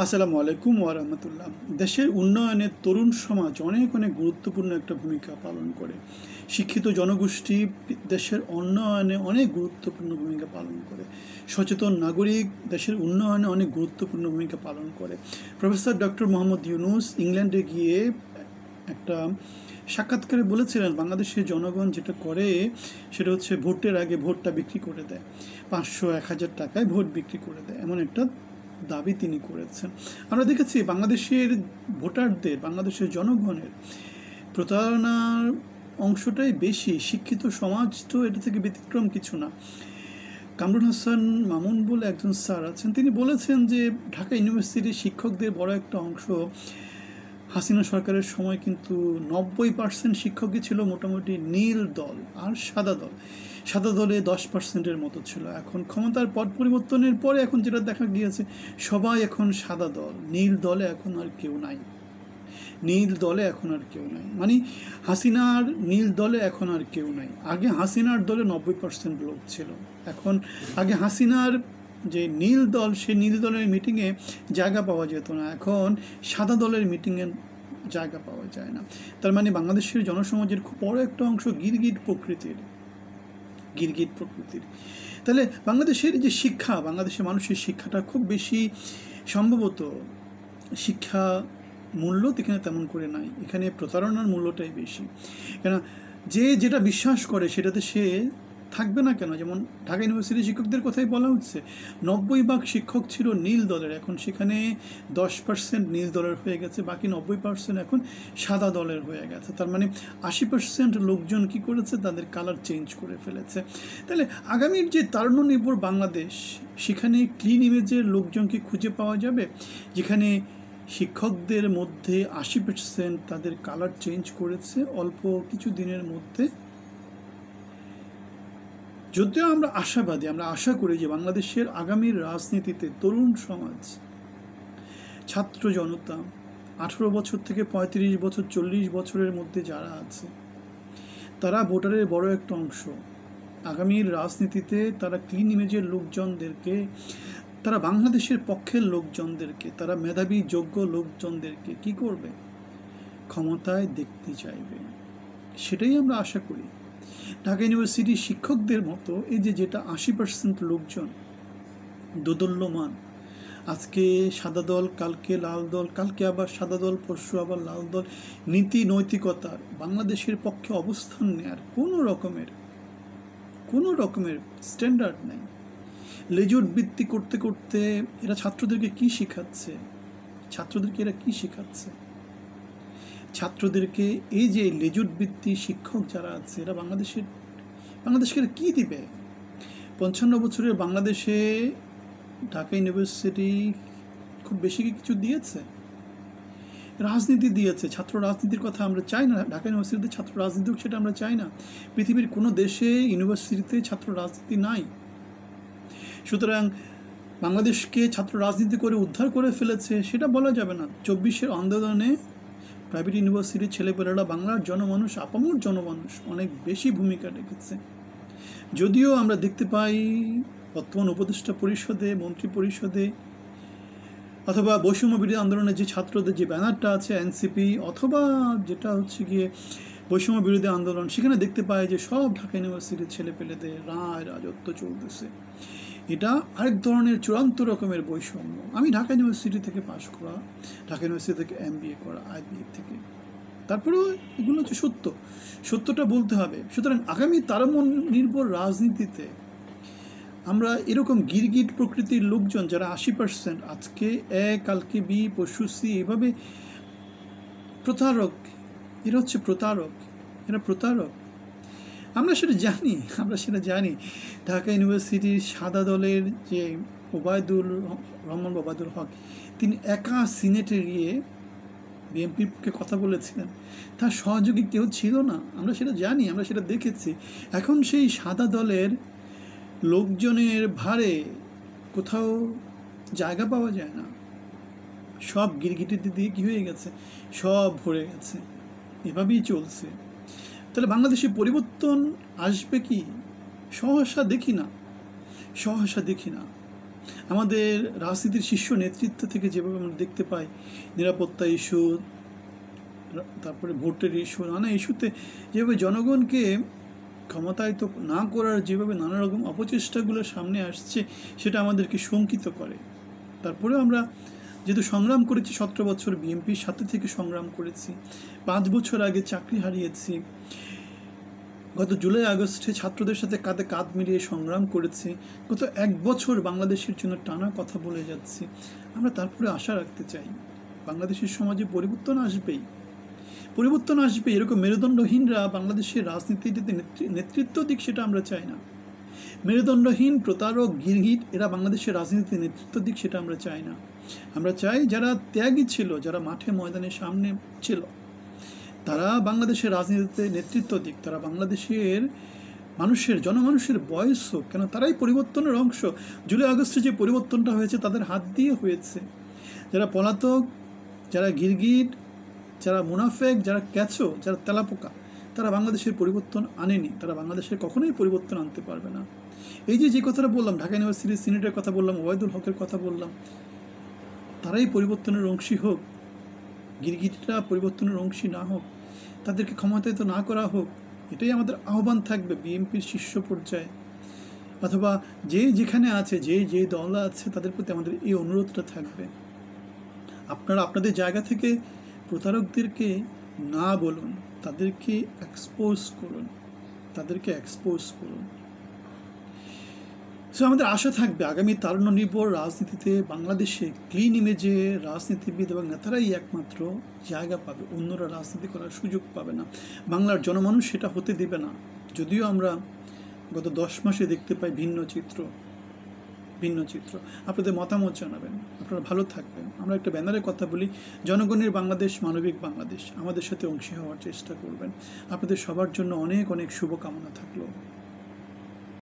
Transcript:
আসসালামু আলাইকুম ওয়া রাহমাতুল্লাহ। দেশের উন্নয়নে তরুণ সমাজ অনেক গুরুত্বপূর্ণ একটা ভূমিকা পালন করে। শিক্ষিত জনগোষ্ঠী দেশের উন্নয়নে অনেক গুরুত্বপূর্ণ ভূমিকা পালন করে। সচেতন নাগরিক দেশের উন্নয়নে অনেক গুরুত্বপূর্ণ ভূমিকা পালন করে। প্রফেসর ডক্টর মোহাম্মদ ইউনূস ইংল্যান্ডে গিয়ে একটা সাক্ষাৎকারে বলেছিলেন, বাংলাদেশের জনগণ যেটা করে সেটা হচ্ছে ভোটের আগে ভোটটা বিক্রি করে দেয়, 500-1000 টাকায় ভোট বিক্রি করে দেয়, এমন একটা দাবি তিনি করেছেন। আমরা দেখেছি বাংলাদেশের ভোটারদের, বাংলাদেশের জনগণের প্রতারণার অংশটাই বেশি। শিক্ষিত সমাজ তো এটা থেকে ব্যতিক্রম কিছু না। কামরুল হাসান মামুন বলে একজন স্যার আছেন, তিনি বলেছেন যে ঢাকা ইউনিভার্সিটির শিক্ষকদের বড় একটা অংশ হাসিনা সরকারের সময় কিন্তু 90% শিক্ষকই ছিল মোটামুটি নীল দল আর সাদা দল। সাদা দলে 10%-এর মতো ছিল। এখন ক্ষমতার পট পরিবর্তনের পরে এখন যেটা দেখা গিয়েছে, সবাই এখন সাদা দল, নীল দলে এখন আর কেউ নাই। নীল দলে এখন আর কেউ নাই, মানে হাসিনার নীল দলে এখন আর কেউ নাই। আগে হাসিনার দলে 90% লোক ছিল। এখন আগে হাসিনার যে নীল দল, সেই নীল দলের মিটিংয়ে জায়গা পাওয়া যেত না, এখন সাদা দলের মিটিংয়ে জায়গা পাওয়া যায় না। তার মানে বাংলাদেশের জনসমাজের খুব বড় একটা অংশ গিরগিট প্রকৃতির। তাহলে বাংলাদেশের যে শিক্ষা, বাংলাদেশের মানুষের শিক্ষাটা খুব বেশি, সম্ভবত শিক্ষা মূল্য এখানে তেমন করে নাই, এখানে প্রতারণার মূল্যটাই বেশি। কেন, যে যেটা বিশ্বাস করে সেটাতে সে থাকবে না কেন? যেমন ঢাকা ইউনিভার্সিটির শিক্ষকদের কথাই বলা হচ্ছে, 90% শিক্ষক ছিল নীল দলের, এখন সেখানে 10% নীল দলের হয়ে গেছে, বাকি 90% এখন সাদা দলের হয়ে গেছে। তার মানে 80% লোকজন কি করেছে, তাদের কালার চেঞ্জ করে ফেলেছে। তাহলে আগামীর যে তারুণ্যনির্ভর বাংলাদেশ, সেখানে ক্লিন ইমেজের লোকজনকে খুঁজে পাওয়া যাবে, যেখানে শিক্ষকদের মধ্যে 80% তাদের কালার চেঞ্জ করেছে অল্প কিছু দিনের মধ্যে। যদিও আমরা আশাবাদী, আমরা আশা করি যে বাংলাদেশের আগামীর রাজনীতিতে তরুণ সমাজ, ছাত্র জনতা, 18 বছর থেকে 35 বছর, 40 বছরের মধ্যে যারা আছে, তারা ভোটারের বড় একটা অংশ। আগামীর রাজনীতিতে তারা ক্লিন ইমেজের লোকজনদেরকে, তারা বাংলাদেশের পক্ষের লোকজনদেরকে, তারা মেধাবী যোগ্য লোকজনদেরকে কি করবে, ক্ষমতায় দেখতে চাইবে। সেটাই আমরা আশা করি। ঢাকা ইউনিভার্সিটির শিক্ষকদের মতো এই যে যেটা 80% লোকজন দোদুল্যমান, আজকে সাদা দল, কালকে লাল দল, কালকে আবার সাদা দল, পরশু আবার লাল দল, নীতি নৈতিকতার বাংলাদেশের পক্ষে অবস্থান নেয়ার কোনো রকমের স্ট্যান্ডার্ড নেই। লেজুট বৃত্তি করতে করতে এরা ছাত্রদেরকে কি শেখাচ্ছে? ছাত্রদেরকে এই যে লেজুট বৃত্তি শিক্ষক যারা আছে, এরা বাংলাদেশকে কি দিবে? 55 বছরের বাংলাদেশে ঢাকা ইউনিভার্সিটি খুব বেশি কিছু দিয়েছে? রাজনীতি দিয়েছে। ছাত্র রাজনীতির কথা আমরা চাই না, ঢাকা ইউনিভার্সিটিতে ছাত্র রাজনীতি হোক, সেটা আমরা চাই না। পৃথিবীর কোনো দেশে ইউনিভার্সিটিতে ছাত্র রাজনীতি নাই। সুতরাং বাংলাদেশকে ছাত্র রাজনীতি করে উদ্ধার করে ফেলেছে সেটা বলা যাবে না। 24-এর আন্দোলনে প্রাইভেট ইউনিভার্সিটির ছেলেপেলেরা, বাংলার জনমানুষ, আপামর জনমানুষ অনেক বেশি ভূমিকা রেখেছে। যদিও আমরা দেখতে পাই বর্তমান উপদেষ্টা পরিষদে, মন্ত্রী পরিষদে, অথবা বৈষম্য বিরোধী আন্দোলনে যে ছাত্রদের যে ব্যানারটা আছে এনসিপি, অথবা যেটা হচ্ছে গিয়ে বৈষম্য বিরোধী আন্দোলন, সেখানে দেখতে পাই যে সব ঢাকা ইউনিভার্সিটির ছেলেপেলেদের রাজত্ব চলতেছে। এটা আরেক ধরনের চূড়ান্ত রকমের বৈষম্য। আমি ঢাকা ইউনিভার্সিটি থেকে পাশ করা, ঢাকা ইউনিভার্সিটি থেকে MBA করা, IBA থেকে, তারপরেও এগুলো হচ্ছে সত্যটা বলতে হবে। সুতরাং আগামী তারুণ্যনির্ভর রাজনীতিতে আমরা এরকম গিরগিট প্রকৃতির লোকজন যারা 80%, আজকে A, কালকে B, পরশু C, এভাবে প্রতারক, এরা হচ্ছে এরা প্রতারক। আমরা সেটা জানি। ঢাকা ইউনিভার্সিটির সাদা দলের যে ওবায়দুল হক, তিনি একা সিনেটে গিয়ে বিএনপির পক্ষে কথা বলেছিলেন, তার সহযোগী কেউ ছিল না। আমরা সেটা জানি, আমরা সেটা দেখেছি। এখন সেই সাদা দলের লোকজনের ভারে কোথাও জায়গা পাওয়া যায় না, সব গিরগিটিতে দিয়ে কী হয়ে গেছে, সব ভরে গেছে। এভাবেই চলছে। তাহলে বাংলাদেশে পরিবর্তন আসবে কি? সহসা দেখি না। আমাদের রাজনীতির শীর্ষ নেতৃত্ব থেকে যেভাবে আমরা দেখতে পাই, নিরাপত্তা ইস্যু, তারপরে ভোটের ইস্যু, নানা ইস্যুতে যেভাবে জনগণকে ক্ষমতায়িত না করার যেভাবে নানা রকম অপচেষ্টাগুলো সামনে আসছে, সেটা আমাদেরকে শঙ্কিত করে। তারপরেও আমরা যেহেতু সংগ্রাম করেছি, 17 বছর বিএনপির সাথে থেকে সংগ্রাম করেছি, 5 বছর আগে চাকরি হারিয়েছি, গত জুলাই আগস্টে ছাত্রদের সাথে কাঁধে কাঁধ মিলিয়ে সংগ্রাম করেছি, গত 1 বছর বাংলাদেশের জন্য টানা কথা বলে যাচ্ছি। আমরা তারপরে আশা রাখতে চাই বাংলাদেশের সমাজে পরিবর্তন আসবেই, পরিবর্তন আসবে। এরকম মেরুদণ্ডহীনরা বাংলাদেশের রাজনীতিতে নেতৃত্ব দিক, সেটা আমরা চাই না। মেরুদণ্ডহীন, প্রতারক, গিরগিট এরা বাংলাদেশের রাজনীতিতে নেতৃত্ব দিক, সেটা আমরা চাই না। আমরা চাই যারা ত্যাগী ছিল, যারা মাঠে ময়দানের সামনে ছিল, তারা বাংলাদেশের রাজনীতিতে নেতৃত্ব দিক, তারা বাংলাদেশের মানুষের, জনমানুষের বয়স হোক, কেন তারাই পরিবর্তনের অংশ। জুলাই আগস্টে যে পরিবর্তনটা হয়েছে তাদের হাত দিয়ে হয়েছে। যারা পলাতক, যারা গিরগিট, যারা মুনাফেক, যারা ক্যাচো, যারা তেলাপোকা, তারা বাংলাদেশের পরিবর্তন আনেনি, তারা বাংলাদেশের কখনোই পরিবর্তন আনতে পারবে না। এই যে কথাটা বললাম, ঢাকা ইউনিভার্সিটির সিনেটের কথা বললাম, ওবায়দুল হকের কথা বললাম, তারাই পরিবর্তনের অংশী হোক, গিরগিটিরা পরিবর্তনের অংশী না হোক, তাদেরকে ক্ষমতায়িত না করা হোক, এটাই আমাদের আহ্বান থাকবে বিএনপির শীর্ষ পর্যায়ে, অথবা যে যেখানে আছে, যে দল আছে, তাদের প্রতি আমাদের এই অনুরোধটা থাকবে। আপনারা আপনাদের জায়গা থেকে প্রতারকদেরকে না বলুন, তাদেরকে এক্সপোজ করুন, তাদেরকে এক্সপোজ করুন। সো আমাদের আশা থাকবে আগামী তারুণ্য নির্ভর রাজনীতিতে বাংলাদেশে ক্লিন ইমেজে রাজনীতিবিদ এবং নেতারাই একমাত্র জায়গা পাবে, অন্যরা রাজনীতি করার সুযোগ পাবে না। বাংলার জনমানুষ সেটা হতে দেবে না। যদিও আমরা গত 10 মাসে দেখতে পাই ভিন্ন চিত্র। আপনাদের মতামত জানাবেন, আপনারা ভালো থাকবেন। আমরা একটা ব্যানারে কথা বলি, জনগণের বাংলাদেশ, মানবিক বাংলাদেশ। আমাদের সাথে অংশী হওয়ার চেষ্টা করবেন। আপনাদের সবার জন্য অনেক অনেক শুভকামনা থাকলো।